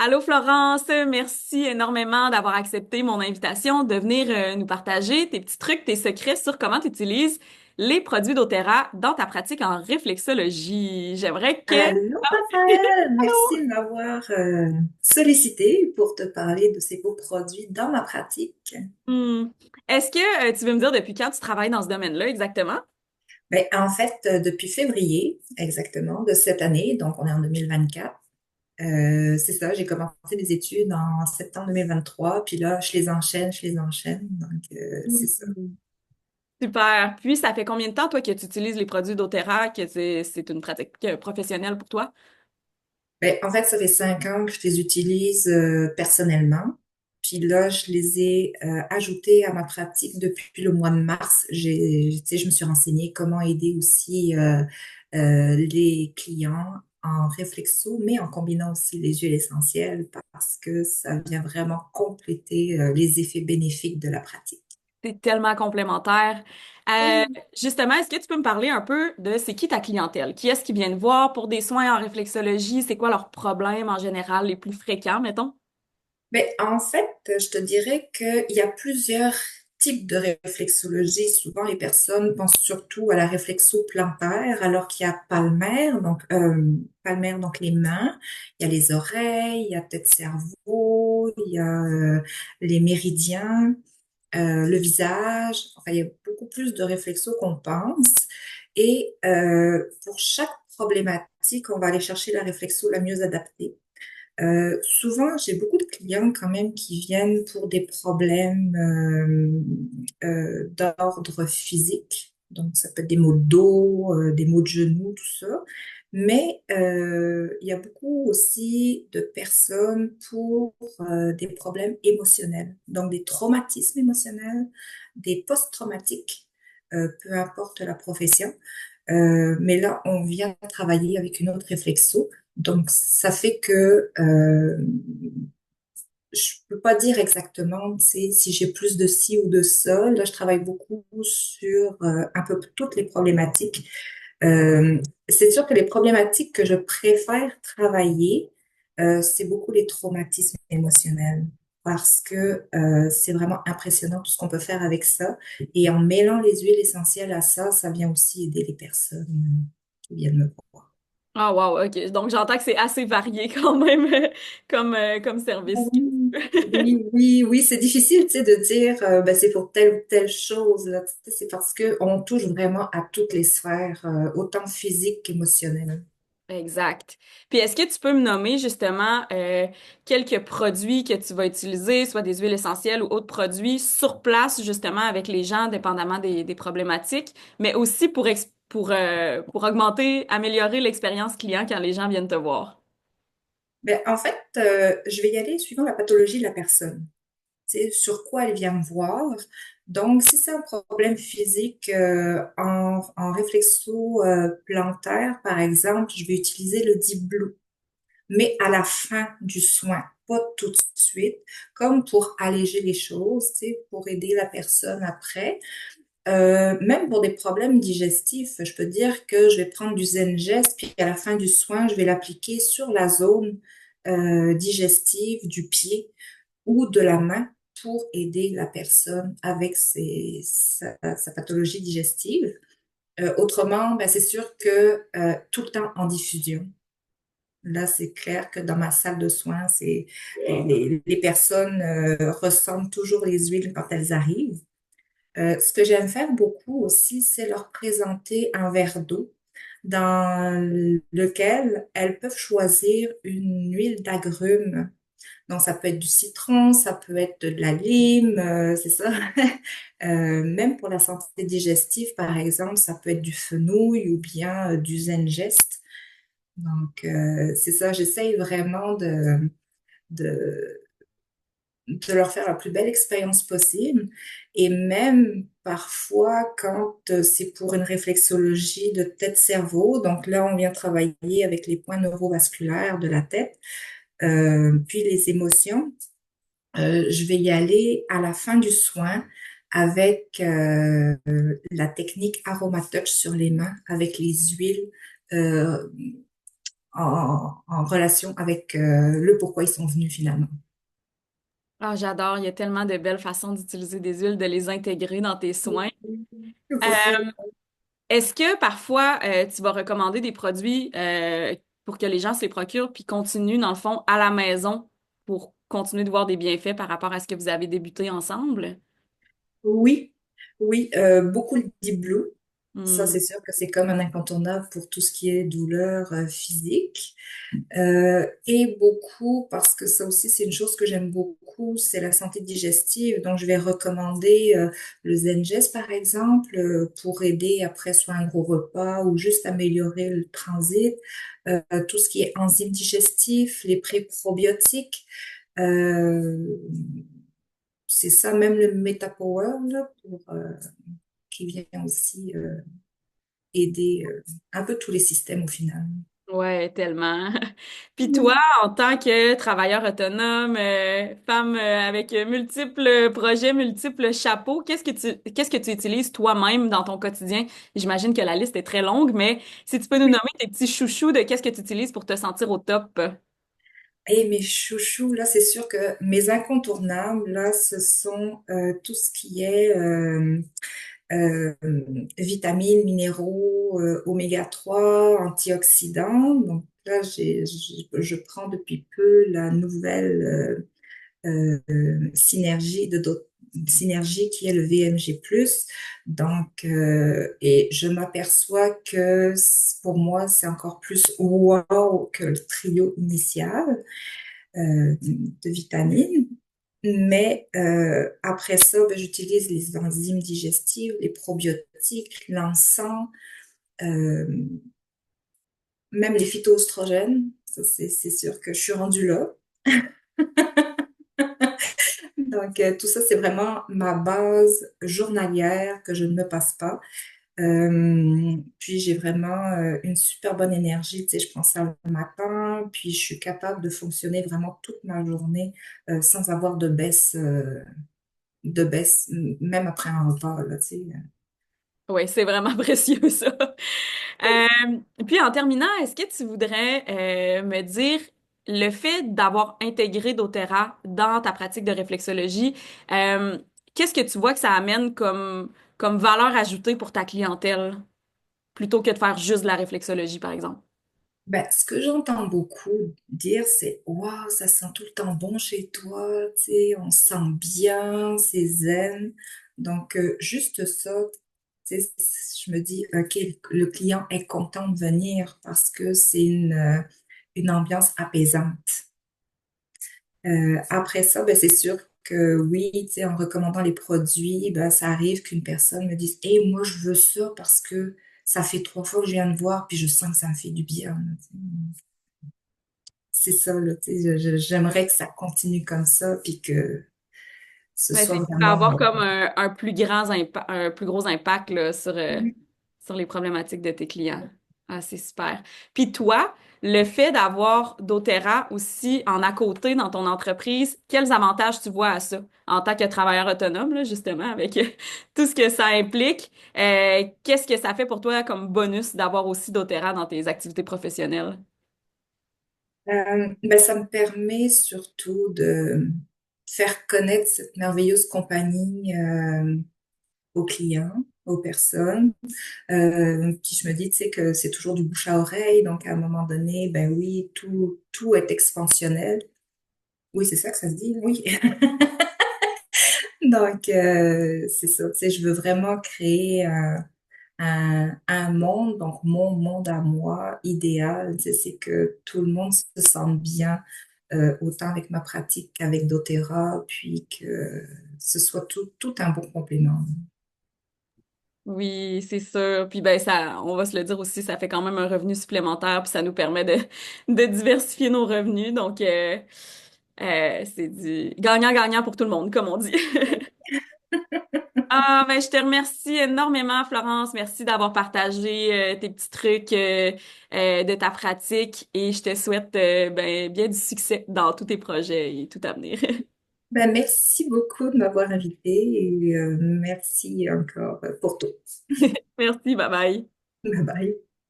Allô Florence, merci énormément d'avoir accepté mon invitation de venir nous partager tes petits trucs, tes secrets sur comment tu utilises les produits d'Otera dans ta pratique en réflexologie. J'aimerais que... Allô, Raphaël, merci de m'avoir sollicité pour te parler de ces beaux produits dans ma pratique. Hmm. Est-ce que tu veux me dire depuis quand tu travailles dans ce domaine-là exactement? Ben, en fait, depuis février, exactement, de cette année, donc on est en 2024, c'est ça, j'ai commencé des études en septembre 2023, puis là, je les enchaîne, donc c'est ça. Hmm. Super. Puis ça fait combien de temps toi que tu utilises les produits d'Otera, que c'est une pratique professionnelle pour toi? Ben, en fait, ça fait 5 ans que je les utilise personnellement. Puis là, je les ai ajoutés à ma pratique depuis le mois de mars. Tu sais, je me suis renseignée comment aider aussi les clients en réflexo, mais en combinant aussi les huiles essentielles parce que ça vient vraiment compléter les effets bénéfiques de la pratique. C'est tellement complémentaire. Euh, Justement, est-ce que tu peux me parler un peu de c'est qui ta clientèle? Qui est-ce qui vient te voir pour des soins en réflexologie? C'est quoi leurs problèmes en général les plus fréquents, mettons? Mais en fait, je te dirais qu'il y a plusieurs types de réflexologie. Souvent, les personnes pensent surtout à la réflexo plantaire, alors qu'il y a palmaire, donc les mains, il y a les oreilles, il y a peut-être cerveau, il y a les méridiens, le visage. Enfin, il y a beaucoup plus de réflexos qu'on pense. Et pour chaque problématique, on va aller chercher la réflexo la mieux adaptée. Souvent, j'ai beaucoup de clients quand même qui viennent pour des problèmes d'ordre physique. Donc, ça peut être des maux de dos, des maux de genoux, tout ça. Mais il y a beaucoup aussi de personnes pour des problèmes émotionnels. Donc, des traumatismes émotionnels, des post-traumatiques, peu importe la profession. Mais là, on vient travailler avec une autre réflexo. Donc, ça fait que je peux pas dire exactement, tu sais, si j'ai plus de ci ou de ça. Là, je travaille beaucoup sur un peu toutes les problématiques. Euh, c'est sûr que les problématiques que je préfère travailler, c'est beaucoup les traumatismes émotionnels. Parce que c'est vraiment impressionnant tout ce qu'on peut faire avec ça. Et en mêlant les huiles essentielles à ça, ça vient aussi aider les personnes qui viennent me voir. Ah wow, ok. Donc j'entends que c'est assez varié quand même comme service. Oui, oui, oui, oui, c'est difficile, tu sais, de dire, ben, c'est pour telle ou telle chose, là. Tu sais, c'est parce que on touche vraiment à toutes les sphères, autant physiques qu'émotionnelles. Exact. Puis est-ce que tu peux me nommer justement quelques produits que tu vas utiliser, soit des huiles essentielles ou autres produits sur place justement avec les gens, dépendamment des problématiques, mais aussi pour augmenter, améliorer l'expérience client quand les gens viennent te voir. Ben, en fait, je vais y aller suivant la pathologie de la personne. Tu sais, sur quoi elle vient me voir. Donc, si c'est un problème physique en réflexo plantaire, par exemple, je vais utiliser le Deep Blue, mais à la fin du soin, pas tout de suite, comme pour alléger les choses, tu sais, pour aider la personne après. Même pour des problèmes digestifs, je peux dire que je vais prendre du Zengest, puis à la fin du soin, je vais l'appliquer sur la zone digestive du pied ou de la main pour aider la personne avec sa pathologie digestive. Autrement, ben, c'est sûr que tout le temps en diffusion. Là, c'est clair que dans ma salle de soins, les personnes ressentent toujours les huiles quand elles arrivent. Ce que j'aime faire beaucoup aussi, c'est leur présenter un verre d'eau dans lequel elles peuvent choisir une huile d'agrumes. Donc, ça peut être du citron, ça peut être de la lime, c'est ça. Même pour la santé digestive, par exemple, ça peut être du fenouil ou bien du zengest. Donc, c'est ça, j'essaye vraiment de, de leur faire la plus belle expérience possible. Et même parfois, quand c'est pour une réflexologie de tête-cerveau, donc là, on vient travailler avec les points neurovasculaires de la tête, puis les émotions, je vais y aller à la fin du soin avec la technique Aromatouch sur les mains, avec les huiles. euh, en relation avec le pourquoi ils sont venus finalement. Ah, j'adore, il y a tellement de belles façons d'utiliser des huiles, de les intégrer dans tes soins. Voilà. Est-ce que parfois tu vas recommander des produits pour que les gens se les procurent puis continuent dans le fond à la maison pour continuer de voir des bienfaits par rapport à ce que vous avez débuté ensemble? Oui, oui, beaucoup le Deep Blue. Ça, Hmm. c'est sûr que c'est comme un incontournable pour tout ce qui est douleur physique. Et beaucoup, parce que ça aussi, c'est une chose que j'aime beaucoup, c'est la santé digestive. Donc, je vais recommander le Zengest, par exemple, pour aider après soit un gros repas ou juste améliorer le transit. Tout ce qui est enzymes digestifs, les pré-probiotiques. Euh, c'est ça, même le MetaPower, là, qui vient aussi aider un peu tous les systèmes au final. Ouais, tellement. Puis toi, Mm. en tant que travailleur autonome, femme avec multiples projets, multiples chapeaux, qu'est-ce que tu utilises toi-même dans ton quotidien? J'imagine que la liste est très longue, mais si tu peux nous nommer tes petits chouchous de qu'est-ce que tu utilises pour te sentir au top. Et mes chouchous, là, c'est sûr que mes incontournables, là, ce sont tout ce qui est euh, vitamines, minéraux, oméga 3 antioxydants. Donc là, je prends depuis peu la nouvelle synergie qui est le VMG+. Donc, et je m'aperçois que pour moi, c'est encore plus wow que le trio initial de vitamines. Mais après ça, ben, j'utilise les enzymes digestives, les probiotiques, l'encens, euh, même les phytoestrogènes. Ça, c'est sûr que je suis rendue là. Donc, tout ça, c'est vraiment ma base journalière que je ne me passe pas. Puis, j'ai vraiment une super bonne énergie. Tu sais, je prends ça le matin, puis je suis capable de fonctionner vraiment toute ma journée sans avoir de baisse, même après un repas, là, tu sais. Oui, c'est vraiment précieux ça. Euh, Puis en terminant, est-ce que tu voudrais me dire le fait d'avoir intégré doTERRA dans ta pratique de réflexologie, euh, qu'est-ce que tu vois que ça amène comme valeur ajoutée pour ta clientèle, plutôt que de faire juste de la réflexologie, par exemple? Ben, ce que j'entends beaucoup dire, c'est waouh, ça sent tout le temps bon chez toi, tu sais, on se sent bien, c'est zen. Donc, juste ça, tu sais, je me dis, OK, le client est content de venir parce que c'est une ambiance apaisante. Après ça, ben, c'est sûr que oui, tu sais, en recommandant les produits, ben, ça arrive qu'une personne me dise, hey, moi, je veux ça parce que ça fait 3 fois que je viens de voir, puis je sens que ça me fait du bien. C'est ça, là, tu sais, j'aimerais que ça continue comme ça, puis que ce Ouais, soit c'est que tu peux avoir vraiment... comme un plus gros impact là, sur les problématiques de tes clients. Ah, c'est super. Puis toi, le fait d'avoir doTERRA aussi en à côté dans ton entreprise, quels avantages tu vois à ça en tant que travailleur autonome, là, justement, avec tout ce que ça implique? Qu'est-ce que ça fait pour toi comme bonus d'avoir aussi doTERRA dans tes activités professionnelles? Ben, ça me permet surtout de faire connaître cette merveilleuse compagnie aux clients, aux personnes. Puis je me dis, tu sais, que c'est toujours du bouche à oreille, donc à un moment donné, ben oui, tout est expansionnel. Oui, c'est ça que ça se dit, oui. Donc, c'est ça, tu sais, je veux vraiment créer un monde, donc mon monde à moi idéal, tu sais, c'est que tout le monde se sente bien, autant avec ma pratique qu'avec doTERRA, puis que ce soit tout un bon complément. Oui, c'est sûr. Puis ben ça, on va se le dire aussi, ça fait quand même un revenu supplémentaire, puis ça nous permet de diversifier nos revenus. Donc c'est du gagnant-gagnant pour tout le monde, comme on dit. Ah ben je te remercie énormément, Florence. Merci d'avoir partagé tes petits trucs de ta pratique et je te souhaite ben, bien du succès dans tous tes projets et tout à venir. Ben, merci beaucoup de m'avoir invité et merci encore pour tout. Merci, bye bye. Bye bye.